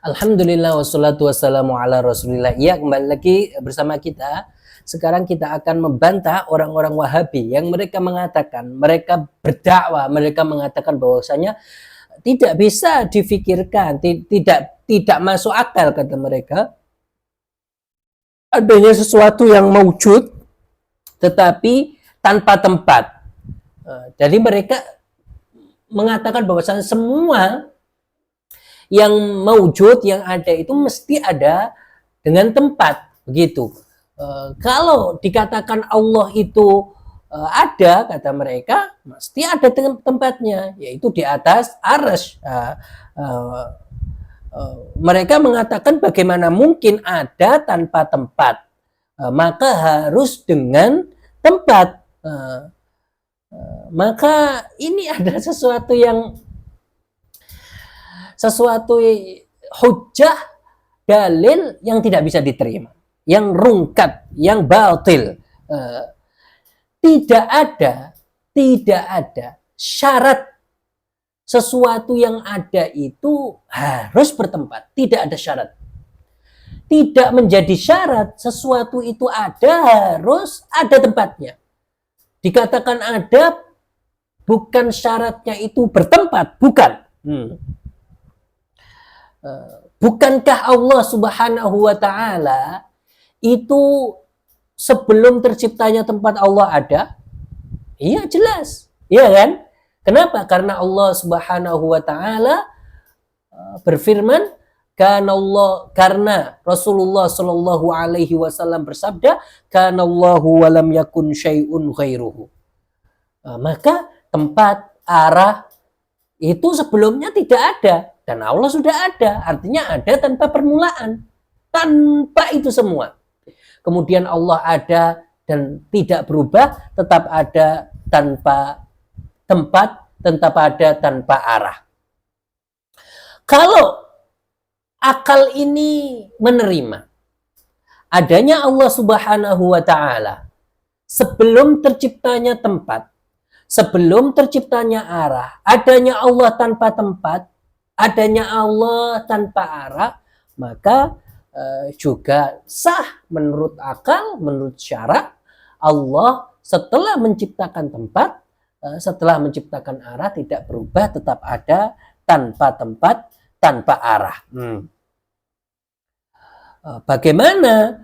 Alhamdulillah wassalatu wassalamu ala rasulillah. Ya, kembali lagi bersama kita. Sekarang kita akan membantah orang-orang Wahabi yang mereka mengatakan, mereka berdakwah, mereka mengatakan bahwasanya tidak bisa difikirkan, tidak masuk akal kata mereka adanya sesuatu yang maujud tetapi tanpa tempat. Jadi mereka mengatakan bahwasanya semua yang maujud, yang ada itu mesti ada dengan tempat, begitu. Kalau dikatakan Allah itu ada, kata mereka, mesti ada dengan tempatnya, yaitu di atas arsy. Mereka mengatakan bagaimana mungkin ada tanpa tempat, maka harus dengan tempat. Maka ini adalah sesuatu hujjah, dalil yang tidak bisa diterima, yang rungkat, yang batil. Tidak ada syarat sesuatu yang ada itu harus bertempat. Tidak ada syarat. Tidak menjadi syarat sesuatu itu ada harus ada tempatnya. Dikatakan ada bukan syaratnya itu bertempat, bukan. Bukankah Allah Subhanahu wa ta'ala itu sebelum terciptanya tempat Allah ada? Iya, jelas. Iya kan? Kenapa? Karena Allah Subhanahu wa ta'ala berfirman, karena Rasulullah Shallallahu alaihi wasallam bersabda, kanallahu wa lam yakun syai'un ghairuhu. Maka tempat, arah itu sebelumnya tidak ada dan Allah sudah ada, artinya ada tanpa permulaan, tanpa itu semua. Kemudian Allah ada dan tidak berubah, tetap ada tanpa tempat, tetap ada tanpa arah. Kalau akal ini menerima adanya Allah Subhanahu wa ta'ala sebelum terciptanya tempat, sebelum terciptanya arah, adanya Allah tanpa tempat, adanya Allah tanpa arah, maka juga sah menurut akal, menurut syara, Allah setelah menciptakan tempat, setelah menciptakan arah tidak berubah, tetap ada tanpa tempat, tanpa arah. Bagaimana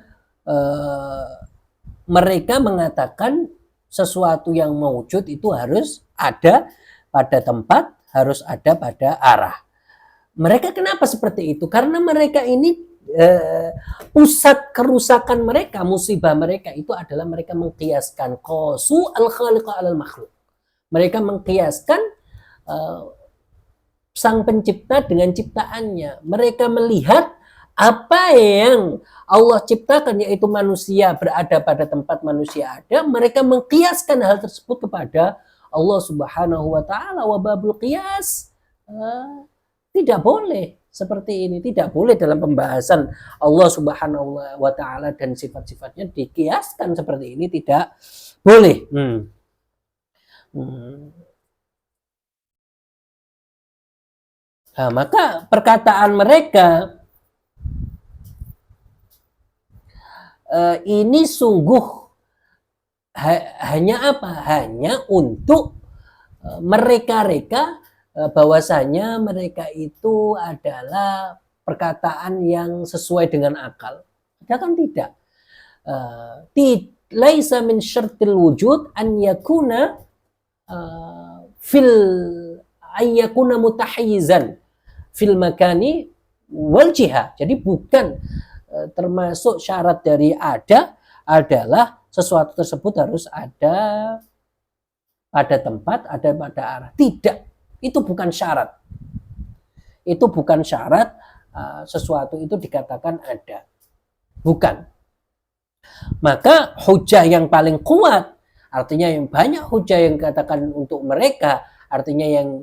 mereka mengatakan sesuatu yang maujud itu harus ada pada tempat, harus ada pada arah. Mereka kenapa seperti itu? Karena mereka ini pusat kerusakan mereka, musibah mereka itu adalah mereka mengkiaskan qasu al-khaliqa alal makhluk. Mereka mengkiaskan sang pencipta dengan ciptaannya. Mereka melihat apa yang Allah ciptakan, yaitu manusia berada pada tempat manusia ada, mereka mengkiaskan hal tersebut kepada Allah Subhanahu wa ta'ala. Wa babul qiyas tidak boleh seperti ini, tidak boleh dalam pembahasan Allah Subhanahu wa ta'ala dan sifat-sifatnya dikiaskan seperti ini, tidak boleh. Nah, maka perkataan mereka ini sungguh hanya apa? Hanya untuk mereka-reka bahwasanya mereka itu adalah perkataan yang sesuai dengan akal. Kan tidak. Laisa min syartil wujud an yakuna mutahayyizan fil makani wal jihah. Jadi bukan termasuk syarat dari ada adalah sesuatu tersebut harus ada pada tempat, ada pada arah. Tidak. Itu bukan syarat. Itu bukan syarat sesuatu itu dikatakan ada. Bukan. Maka hujah yang paling kuat, artinya yang banyak hujah yang dikatakan untuk mereka, artinya yang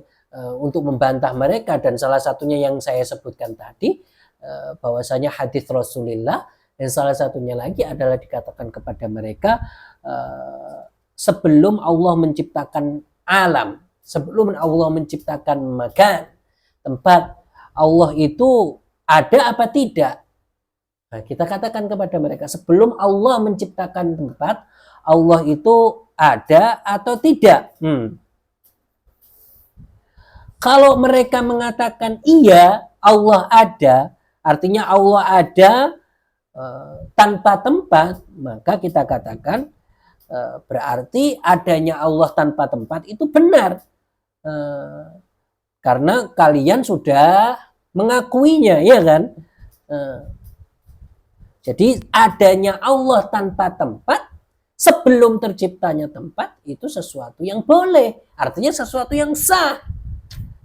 untuk membantah mereka, dan salah satunya yang saya sebutkan tadi, bahwasanya hadis Rasulullah, dan salah satunya lagi adalah dikatakan kepada mereka sebelum Allah menciptakan alam, sebelum Allah menciptakan makan, tempat, Allah itu ada apa tidak? Nah, kita katakan kepada mereka, sebelum Allah menciptakan tempat, Allah itu ada atau tidak? Kalau mereka mengatakan iya, Allah ada, artinya Allah ada tanpa tempat, maka kita katakan berarti adanya Allah tanpa tempat itu benar. Karena kalian sudah mengakuinya, ya kan? Jadi adanya Allah tanpa tempat sebelum terciptanya tempat itu sesuatu yang boleh, artinya sesuatu yang sah.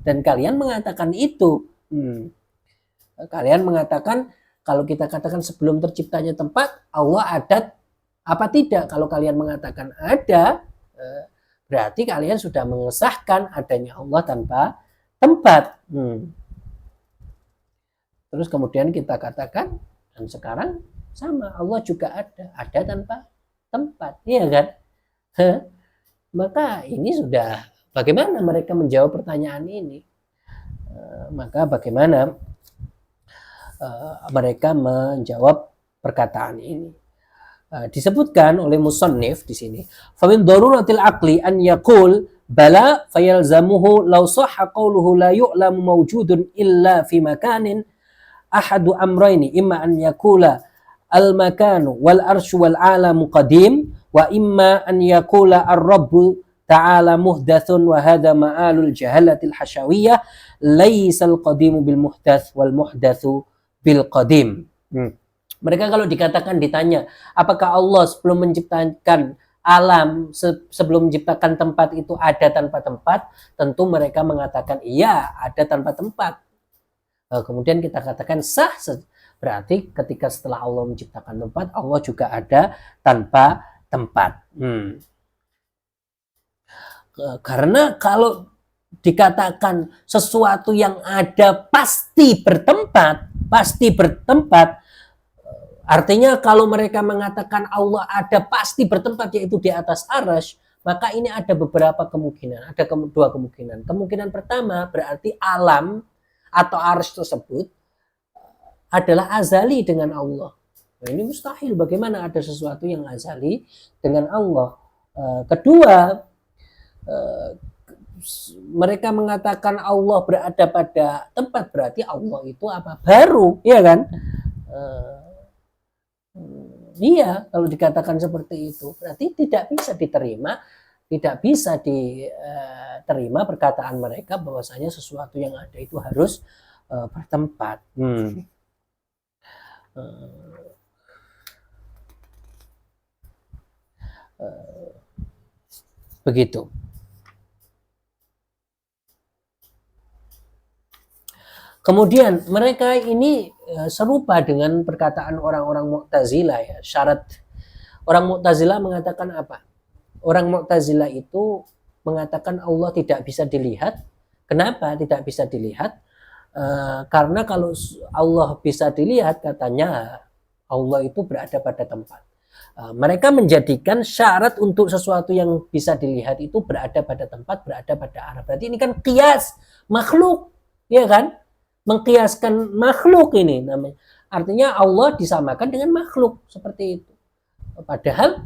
Dan kalian mengatakan itu. Kalian mengatakan, kalau kita katakan sebelum terciptanya tempat, Allah ada apa tidak? Kalau kalian mengatakan ada, berarti kalian sudah mengesahkan adanya Allah tanpa tempat. Terus kemudian kita katakan, dan sekarang sama, Allah juga ada tanpa tempat, iya kan? Maka ini sudah, bagaimana mereka menjawab pertanyaan ini? Maka bagaimana mereka menjawab perkataan ini? Disebutkan oleh musannif di sini, famin daruratil aqli an yaqul bala fayalzamuhu law sahha qawluhu la yu'lamu mawjudun illa fi makanin ahadu amrayni imma an yakula al makanu wal arsyu wal alamu qadim wa imma an yakula ar-rabbu ta'ala muhdathun wa hadha ma'alul jahalatil hashawiyah laysal qadimu bil muhdath wal muhdathu bil qadim. Mereka kalau dikatakan, ditanya apakah Allah sebelum menciptakan alam, sebelum menciptakan tempat itu ada tanpa tempat, tentu mereka mengatakan iya, ada tanpa tempat. Kemudian kita katakan sah, berarti ketika setelah Allah menciptakan tempat, Allah juga ada tanpa tempat. Karena kalau dikatakan sesuatu yang ada pasti bertempat, artinya kalau mereka mengatakan Allah ada pasti bertempat, yaitu di atas arsy, maka ini ada beberapa kemungkinan, ada dua kemungkinan. Kemungkinan pertama berarti alam atau arsy tersebut adalah azali dengan Allah. Nah, ini mustahil, bagaimana ada sesuatu yang azali dengan Allah. Kedua, mereka mengatakan Allah berada pada tempat, berarti Allah itu apa? Baru, ya kan? Iya, kalau dikatakan seperti itu berarti tidak bisa diterima perkataan mereka bahwasanya sesuatu yang ada itu harus bertempat. Begitu. Kemudian mereka ini serupa dengan perkataan orang-orang Mu'tazilah, ya. Syarat orang Mu'tazilah mengatakan apa? Orang Mu'tazilah itu mengatakan Allah tidak bisa dilihat. Kenapa tidak bisa dilihat? Karena kalau Allah bisa dilihat, katanya Allah itu berada pada tempat. Mereka menjadikan syarat untuk sesuatu yang bisa dilihat itu berada pada tempat, berada pada arah. Berarti ini kan qiyas makhluk, ya kan? Mengkiaskan makhluk ini namanya. Artinya Allah disamakan dengan makhluk, seperti itu. Padahal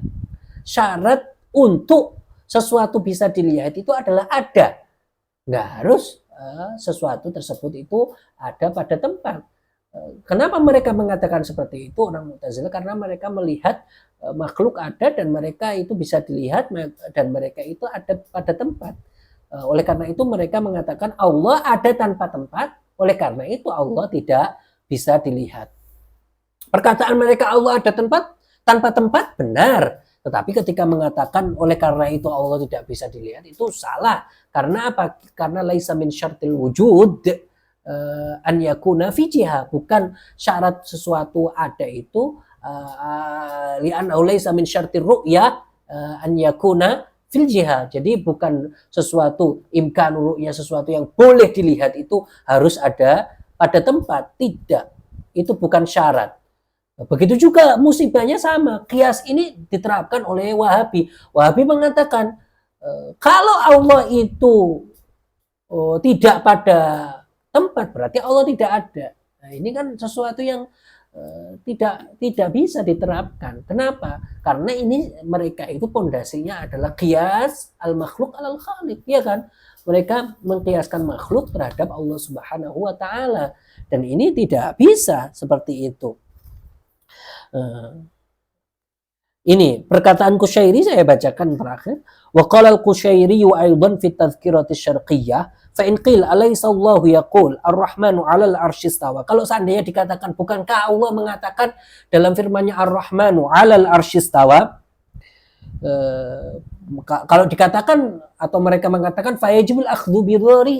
syarat untuk sesuatu bisa dilihat itu adalah ada. Nggak harus sesuatu tersebut itu ada pada tempat. Kenapa mereka mengatakan seperti itu, orang Mu'tazilah? Karena mereka melihat makhluk ada dan mereka itu bisa dilihat dan mereka itu ada pada tempat. Oleh karena itu mereka mengatakan Allah ada tanpa tempat. Oleh karena itu Allah tidak bisa dilihat. Perkataan mereka Allah ada tanpa tempat benar. Tetapi ketika mengatakan oleh karena itu Allah tidak bisa dilihat, itu salah. Karena apa? Karena laisa min syartil wujud an yakuna fi jiha. Bukan syarat sesuatu ada itu li'annahu laisa min syartir ru'ya an yakuna fil jihad. Jadi bukan sesuatu imkanu ru'ya, sesuatu yang boleh dilihat itu harus ada pada tempat. Tidak. Itu bukan syarat. Begitu juga musibahnya sama. Qiyas ini diterapkan oleh Wahabi. Wahabi mengatakan kalau Allah itu tidak pada tempat, berarti Allah tidak ada. Nah, ini kan sesuatu yang tidak bisa diterapkan. Kenapa? Karena ini mereka itu pondasinya adalah qiyas al-makhluk alal khaliq, ya kan? Mereka mengkiaskan makhluk terhadap Allah Subhanahu wa taala, dan ini tidak bisa seperti itu. Ini perkataan Qushairi saya bacakan terakhir. Wa qala al-Qushairi aidan fi tadhkirati syarqiyyah fa in qil alaysa Allah yaqul ar-rahmanu 'alal 'arsy istawa. Kalau seandainya dikatakan bukankah Allah mengatakan dalam firman-Nya ar-rahmanu 'alal 'arsy istawa, kalau dikatakan atau mereka mengatakan fayajibul akhdhu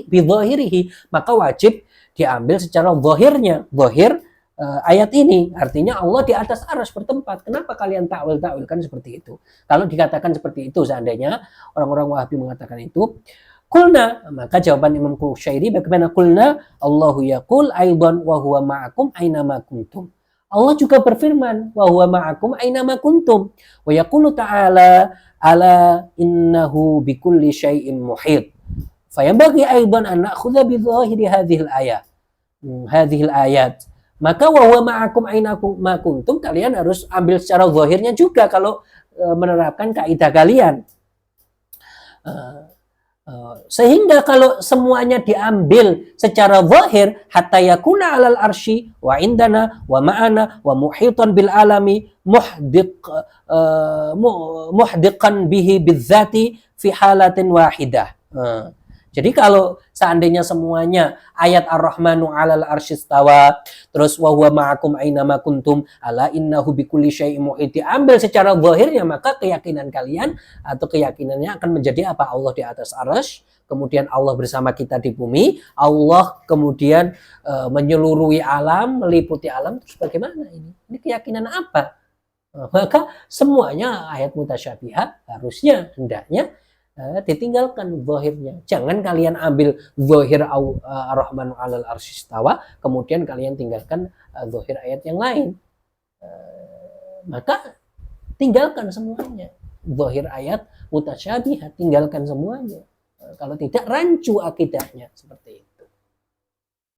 bi dhahirihi, maka wajib diambil secara zahirnya. Zahir ayat ini artinya Allah di atas arsy bertempat. Kenapa kalian takwil-takwilkan seperti itu? Kalau dikatakan seperti itu, seandainya orang-orang Wahabi mengatakan itu, kulna, maka jawaban Imam Qushairi bagaimana? Kulna Allahu yaqul aidan wa huwa ma'akum aina ma kuntum. Allah juga berfirman wa huwa ma'akum aina ma kuntum. Wa yaqulu ta'ala ala innahu bikulli syai'in muhit. Fayambaghi aidan an na'khudha bi dhahiri hadhihi al-ayat. Maka wa huwa ma'akum aina ma kuntum, kalian harus ambil secara zahirnya juga kalau menerapkan kaidah kalian. Sehingga kalau semuanya diambil secara zahir, hatta yakuna 'alal arsy wa indana wa ma'ana wa muhitan bil alami muhdiqan bihi bidzati fi halatin wahidah. Jadi kalau seandainya semuanya ayat Ar-Rahmanu 'alal arsy istawa, terus wa huwa ma'akum aina ma kuntum, ala innahu bikulli syai'in muhit, diambil secara zahirnya, maka keyakinan kalian atau keyakinannya akan menjadi apa? Allah di atas arsy, kemudian Allah bersama kita di bumi, Allah kemudian menyeluruhi alam, meliputi alam, terus bagaimana ini? Ini keyakinan apa? Maka semuanya ayat mutasyabihat harusnya hendaknya ditinggalkan zahirnya. Jangan kalian ambil zahir Ar-Rahmanu 'alal arsy istawa, kemudian kalian tinggalkan zahir ayat yang lain. Maka tinggalkan semuanya. Zahir ayat mutasyabihat, tinggalkan semuanya. Kalau tidak rancu akidahnya seperti itu.